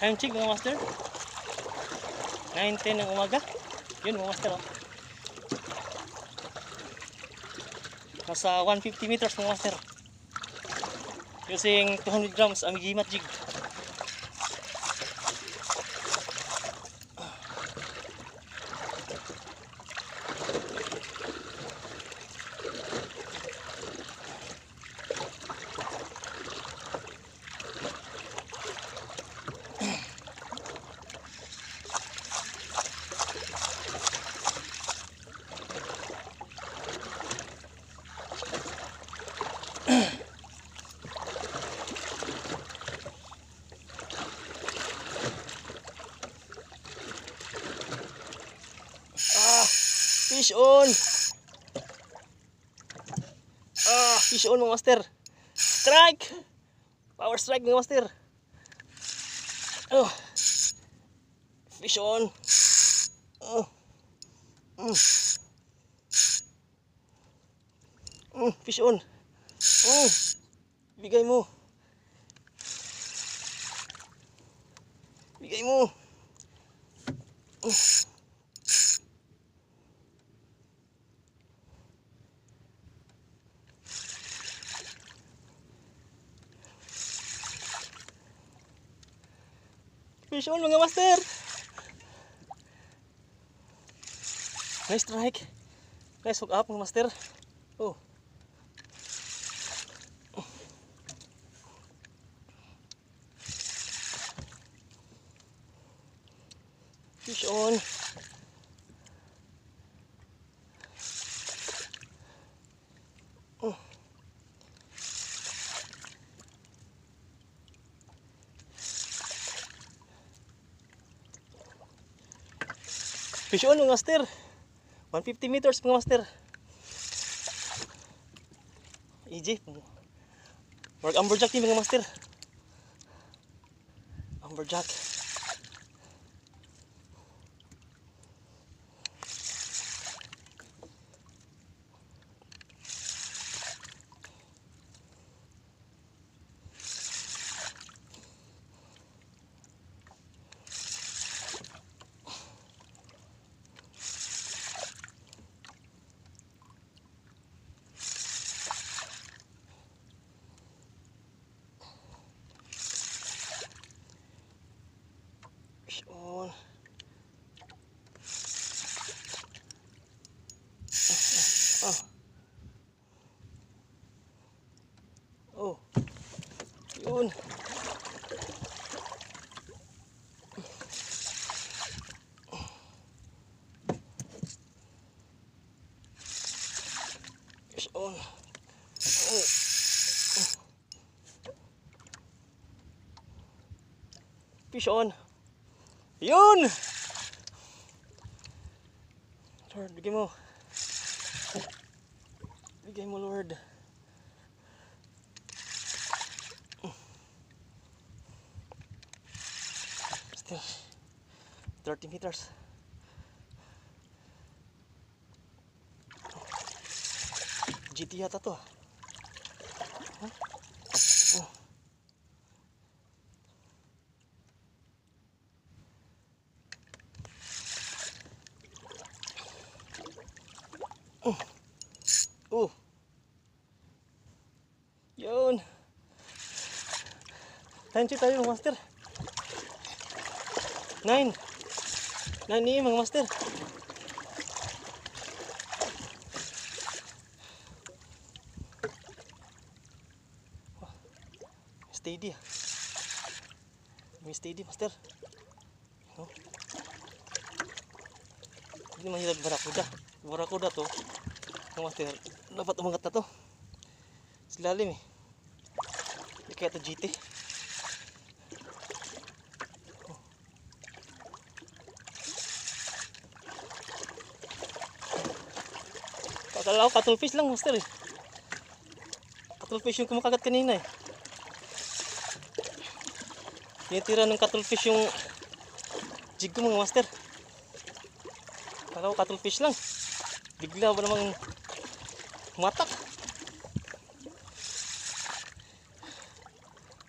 Iron Chick mga master. 9:10 ng umaga. Yun mga master, oh. Nasa 150 meters mga master. Using 200 grams Amigimat jig. Fish on. Fish on mga master. Strike. Power strike mga master. Fish on. Fish on. Bigay mo. Bigay mo. Fish on mga master. Nice strike. Nice hook up mga master. Oh. Fish on. Fish on mga master. 150 meters mga master. Easy. Work amberjack ni mga master. Amberjack. Fish on. Oh. Yun. Fish on. Fish on. Yun! Lord, bigay mo. Bigay mo, Lord. Still 30 meters. GT yata to. Huh? Yun. Time check tayo mga master. 9 ini mga master. Steady ah. May steady master. No? Hindi mahirap barakuda. Barakuda to mga master. Dapat umangat na to. Silalim eh. Hindi kaya ito GT. Akala ko cuttlefish lang master eh. Cuttlefish yung kumakagat kanina eh. Tinitira ng cuttlefish yung jig ko mga master. Akala ko cuttlefish lang. Bigla ba namang matak.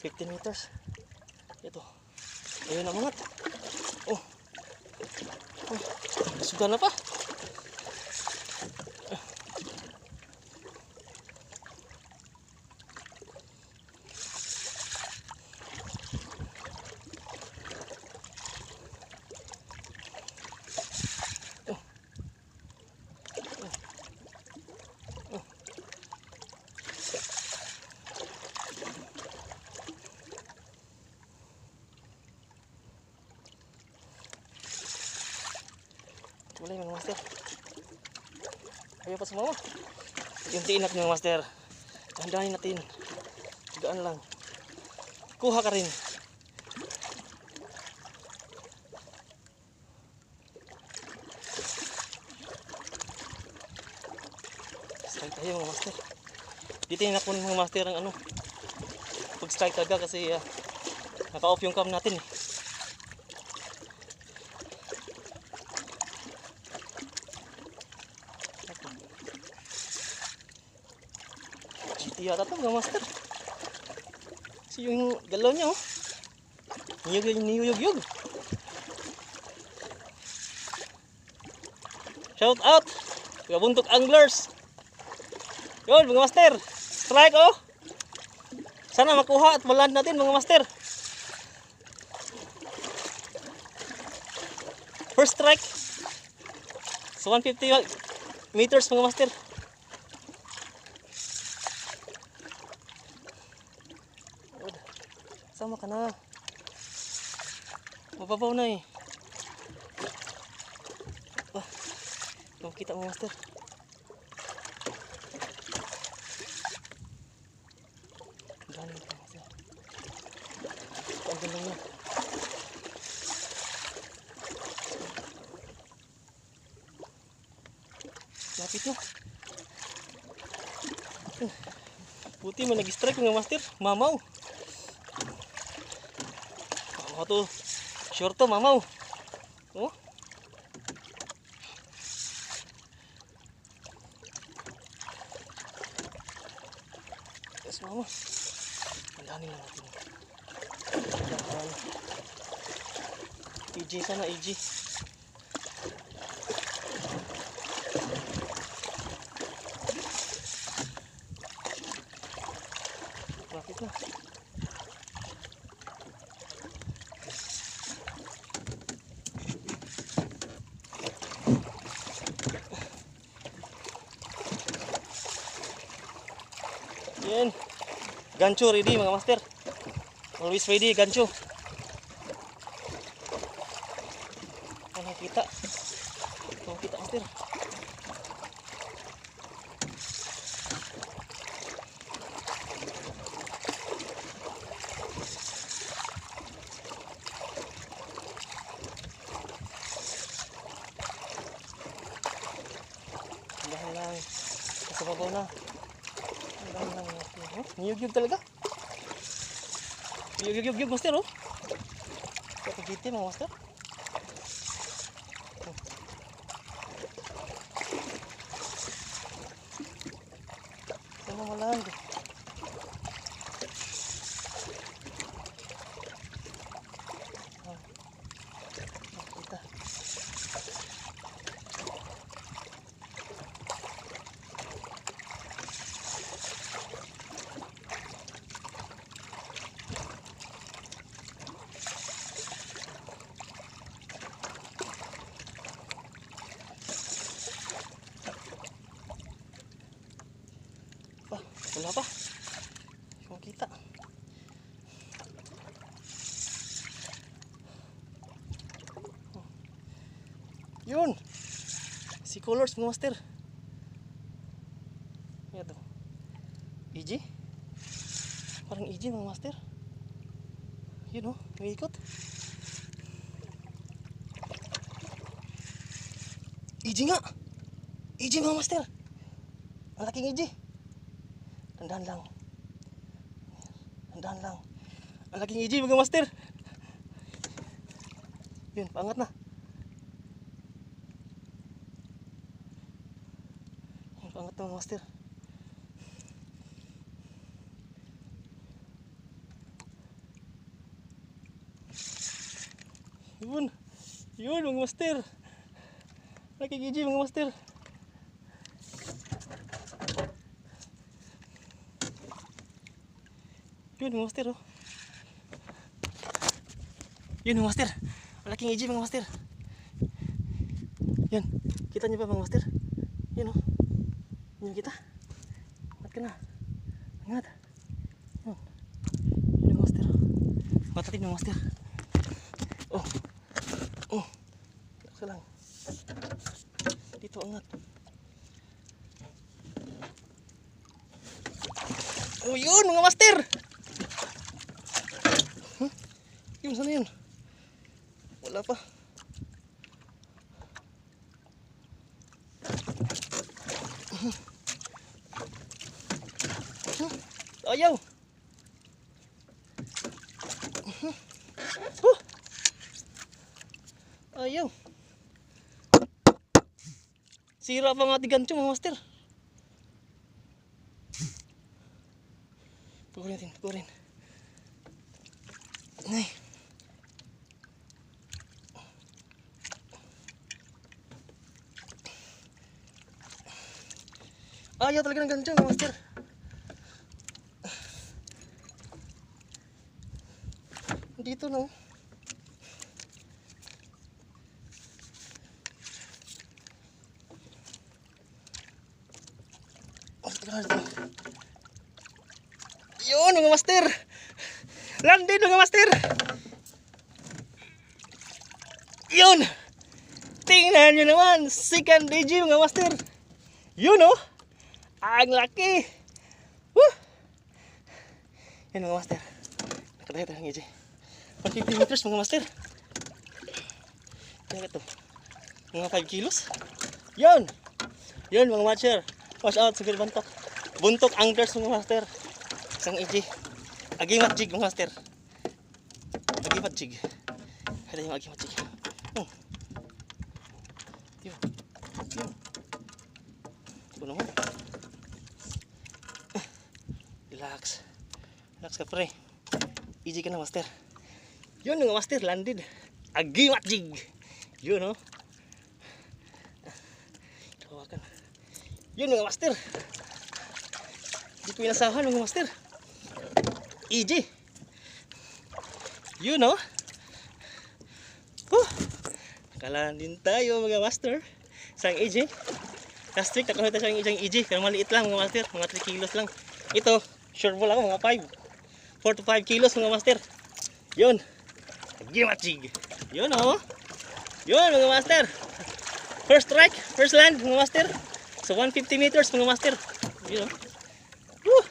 15 meters. Ito. Ayun na umangat. Oh. Oh. Suga na pa. Boleh mga master. Ayaw pa sumama. Untiin natin mga master. Dahan-dahanin natin. Gaan lang. Kuha ka rin. Strike tayo mga master. Dito yung nakunin mga master ang ano. Pag strike talaga kasi naka-off yung cam natin. GT yata ito mga master. Kasi yung galaw niya oh. Niyug-yug. Shout out mga buntok anglers. Yun mga master. Strike oh. Sana makuha at maland natin mga master. First strike. So 150 meters mga master. Sama ka na. Mababaw na eh. Kita mga master. Dami mga master. Ang ganda niya. Lapit na. Buti may nag-strike mga master. Mamaw. Mamaw to. Short to mamaw. Oh. Yes mama. Landanin na natin. EG sana EG. Lapit na. Yan. Gancho ready mga master. Always ready gancho. Ano kita? Ano kita master? Dahan lang. Sa babaw na. Dahan lang. Niyug-yug talaga. Niyug-yug master oh. Ito GT mga master. Ano malang. Kita. Wala pa. Yung kita. Yun. Si colors mga master. Ito. EG. Parang EG mga master. Yun oh. May ikot. EG nga. EG mga master. Ang laking EG. Andahan lang. Andahan lang. Ang laking EG mga master. Yun, paangat na. Yun, paangat na mga master. Yun. Yun mga master. Nakikiji mga master. Yun mga master oh. Yun mga master. Malaking iji mga master. Yan. Kita niyo ba mga master? Yun oh. Yun kita. Angat ka na. Angat. Yun. Yun mga master. Matatin mga master. Oh. Oh. Laksa lang. Dito angat. Oh yun mga master. Huh? Yun sana yun. Wala pa. Ayaw. Ayaw. Sira pa mga tigancho mga master. Pukurin natin, pukurin. Ay. Ayaw talaga ng gancho mga master. Dito no. Yun mga master. Landin mga master. Yun. Tingnan nyo naman. Second DJ mga master. Yun oh. Ang laki. Woo. Yan mga master. Nakadahit ang DJ. 150 meters mga master. Yan ito. Mga 5 kilos. Yun. Yun mga master. Watch out sa buntok. Buntok anglers mga master. Isang EJ. Agimat jig mga master. Agimat jig. Ada yung agimat jig. Yun. Yun. Ito naman. Relax. Relax ka pre. EJ ka na master. Yun mga master. Landed. Agimat jig. Yun oh. Kawakan. Yun mga master. Hindi ko inasahan mga master. EJ. Yun oh. Nakalaan din tayo mga master. Isang EJ. Last week nakuha tayo isang EJ. Pero maliit lang mga master. Mga 3 kilos lang. Ito, sure ball ako mga 5. 4 to 5 kilos mga master. Yun. Gimatig. Yun oh. Yun mga master. First strike, first land mga master. So 150 meters mga master. Yun oh. Woo.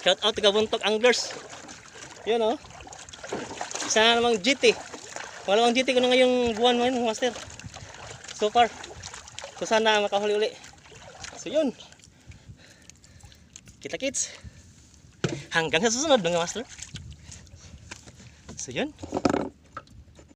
Shout out taga Buntok Anglers. Yun oh. Isa na namang GT. Walawang GT ko na ngayong buwan mo yun mga master. So far. So sana makahuli uli. So yun. Kita kits. Hanggang sa susunod mga master. So yun.